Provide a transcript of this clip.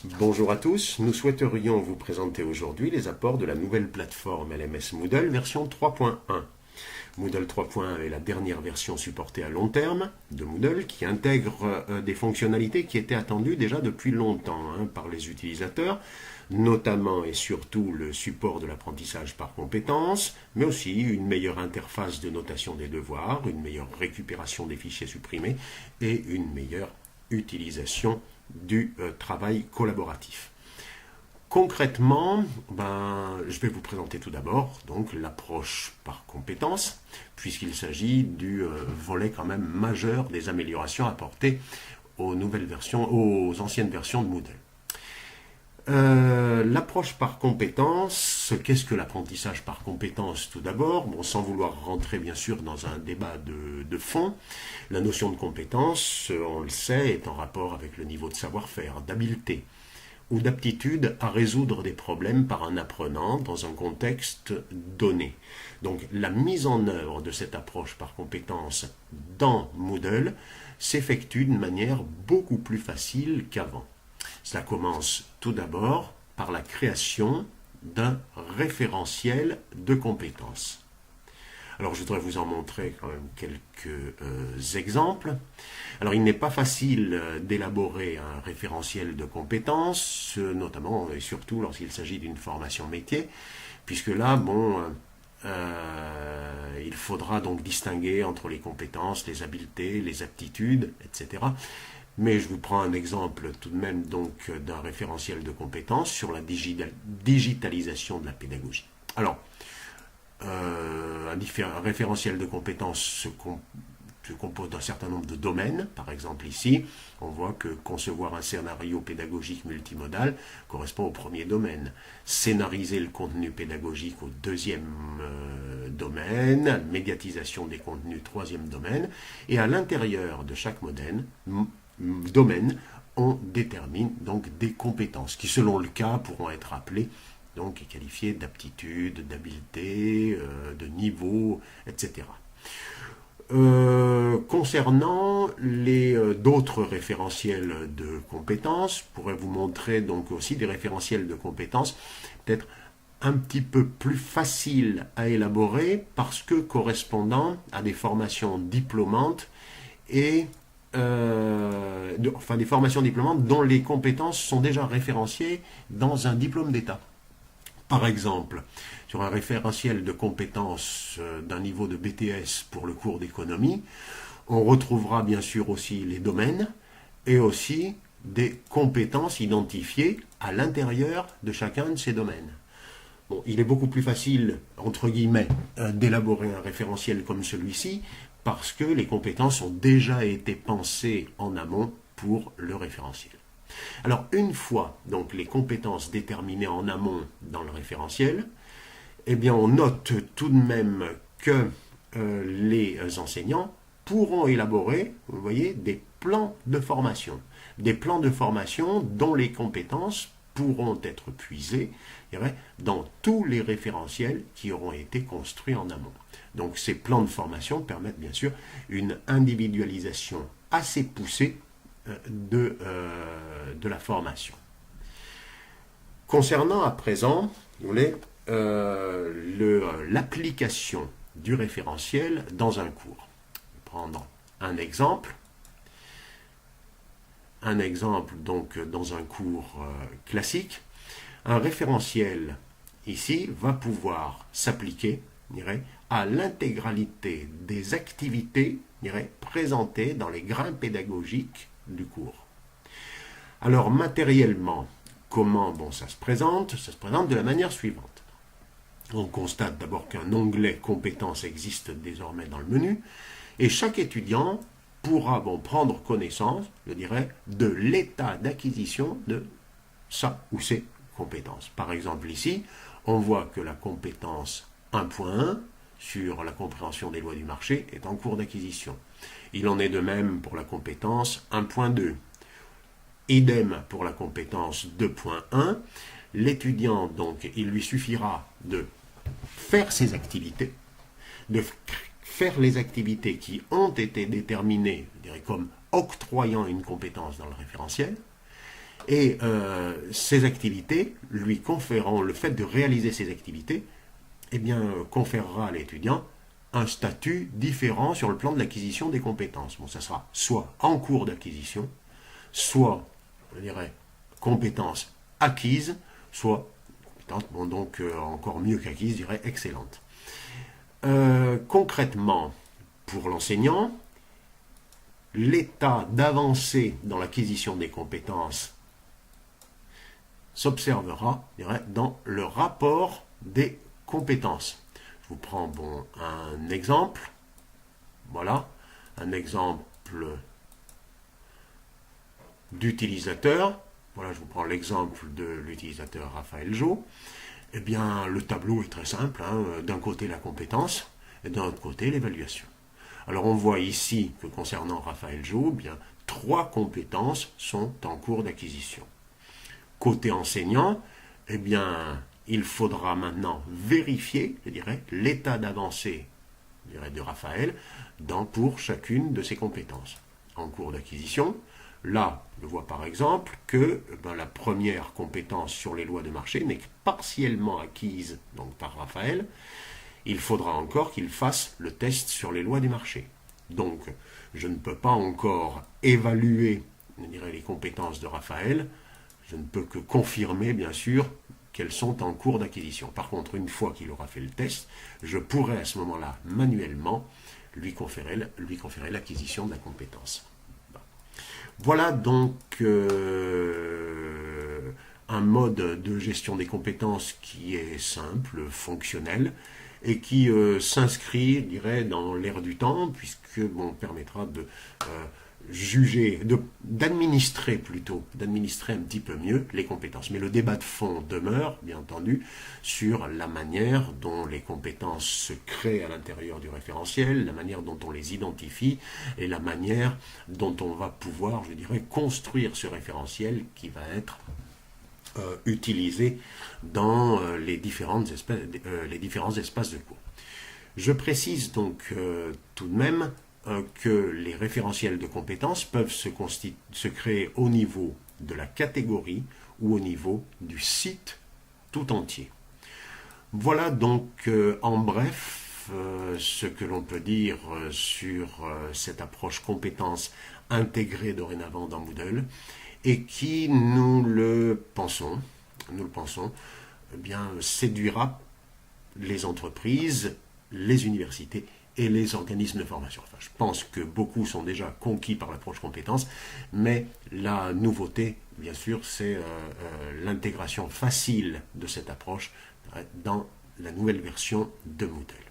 Bonjour à tous, nous souhaiterions vous présenter aujourd'hui les apports de la nouvelle plateforme LMS Moodle version 3.1. Moodle 3.1 est la dernière version supportée à long terme de Moodle qui intègre des fonctionnalités qui étaient attendues déjà depuis longtemps par les utilisateurs, notamment et surtout le support de l'apprentissage par compétences, mais aussi une meilleure interface de notation des devoirs, une meilleure récupération des fichiers supprimés et une meilleure utilisation du travail collaboratif. Concrètement, je vais vous présenter tout d'abord donc l'approche par compétences, puisqu'il s'agit du volet quand même majeur des améliorations apportées aux nouvelles versions, aux anciennes versions de Moodle. L'approche par compétences, qu'est-ce que l'apprentissage par compétences tout d'abord? Sans vouloir rentrer bien sûr dans un débat de fond, la notion de compétence, on le sait, est en rapport avec le niveau de savoir-faire, d'habileté ou d'aptitude à résoudre des problèmes par un apprenant dans un contexte donné. Donc la mise en œuvre de cette approche par compétences dans Moodle s'effectue d'une manière beaucoup plus facile qu'avant. Cela commence tout d'abord par la création d'un référentiel de compétences. Alors je voudrais vous en montrer quand même quelques exemples. Alors il n'est pas facile d'élaborer un référentiel de compétences, notamment et surtout lorsqu'il s'agit d'une formation métier, puisque là, il faudra donc distinguer entre les compétences, les habiletés, les aptitudes, etc. Mais je vous prends un exemple tout de même donc d'un référentiel de compétences sur la digitalisation de la pédagogie. Alors, un référentiel de compétences se compose d'un certain nombre de domaines. Par exemple ici, on voit que concevoir un scénario pédagogique multimodal correspond au premier domaine. Scénariser le contenu pédagogique au deuxième domaine, médiatisation des contenus, troisième domaine. Et à l'intérieur de chaque domaine, on détermine donc des compétences qui, selon le cas, pourront être appelées donc qualifiées d'aptitude, d'habileté, de niveau, etc. Concernant d'autres référentiels de compétences, je pourrais vous montrer donc aussi des référentiels de compétences peut-être un petit peu plus faciles à élaborer parce que correspondant à des formations diplômantes et des formations diplômantes dont les compétences sont déjà référenciées dans un diplôme d'État. Par exemple, sur un référentiel de compétences d'un niveau de BTS pour le cours d'économie, on retrouvera bien sûr aussi les domaines et aussi des compétences identifiées à l'intérieur de chacun de ces domaines. Il est beaucoup plus facile, entre guillemets, d'élaborer un référentiel comme celui-ci parce que les compétences ont déjà été pensées en amont pour le référentiel. Alors, une fois donc les compétences déterminées en amont dans le référentiel, on note tout de même que les enseignants pourront élaborer, vous voyez, des plans de formation. Des plans de formation dont les compétences pourront être puisées dans tous les référentiels qui auront été construits en amont. Donc ces plans de formation permettent bien sûr une individualisation assez poussée de la formation. Concernant à présent, l'application du référentiel dans un cours. Prendre un exemple donc dans un cours classique, un référentiel ici va pouvoir s'appliquer à l'intégralité des activités présentées dans les grains pédagogiques du cours. Alors matériellement, comment ça se présente? Ça se présente de la manière suivante. On constate d'abord qu'un onglet compétences existe désormais dans le menu et chaque étudiant pourra prendre connaissance, de l'état d'acquisition de sa ou ses compétences. Par exemple ici, on voit que la compétence 1.1 sur la compréhension des lois du marché est en cours d'acquisition. Il en est de même pour la compétence 1.2. Idem pour la compétence 2.1. L'étudiant, donc, il lui suffira de faire ses activités, de faire les activités qui ont été déterminées, comme octroyant une compétence dans le référentiel, Et ces activités lui conférant, le fait de réaliser ces activités, eh bien, conférera à l'étudiant un statut différent sur le plan de l'acquisition des compétences. Bon, ça sera soit en cours d'acquisition, soit, je dirais, compétences acquises, soit, bon, donc encore mieux qu'acquises, je dirais, excellentes. Concrètement, pour l'enseignant, l'état d'avancée dans l'acquisition des compétences s'observera, je dirais, dans le rapport des compétences. Je vous prends un exemple. Voilà, un exemple d'utilisateur. Voilà, je vous prends l'exemple de l'utilisateur Raphaël Jo. Eh bien, le tableau est très simple. D'un côté, la compétence et d'un autre côté, l'évaluation. Alors, on voit ici que concernant Raphaël Jo, bien, 3 compétences sont en cours d'acquisition. Côté enseignant, eh bien, il faudra maintenant vérifier, je dirais, l'état d'avancée, je dirais, de Raphaël pour chacune de ses compétences. En cours d'acquisition, là, je vois par exemple que la première compétence sur les lois de marché n'est que partiellement acquise donc, par Raphaël. Il faudra encore qu'il fasse le test sur les lois du marché. Donc, je ne peux pas encore évaluer, je dirais, les compétences de Raphaël. Je ne peux que confirmer, bien sûr, qu'elles sont en cours d'acquisition. Par contre, une fois qu'il aura fait le test, je pourrai à ce moment-là, manuellement, lui conférer l'acquisition de la compétence. Voilà donc un mode de gestion des compétences qui est simple, fonctionnel, et qui s'inscrit, je dirais, dans l'ère du temps, puisque permettra de juger, d'administrer un petit peu mieux les compétences. Mais le débat de fond demeure, bien entendu, sur la manière dont les compétences se créent à l'intérieur du référentiel, la manière dont on les identifie et la manière dont on va pouvoir, je dirais, construire ce référentiel qui va être utilisé dans les différents espaces de cours. Je précise donc tout de même que les référentiels de compétences peuvent se créer au niveau de la catégorie ou au niveau du site tout entier. Voilà donc en bref ce que l'on peut dire sur cette approche compétences intégrée dorénavant dans Moodle et qui, nous le pensons, eh bien, séduira les entreprises, les universités et les organismes de formation. Enfin, je pense que beaucoup sont déjà conquis par l'approche compétences, mais la nouveauté, bien sûr, c'est l'intégration facile de cette approche dans la nouvelle version de Moodle.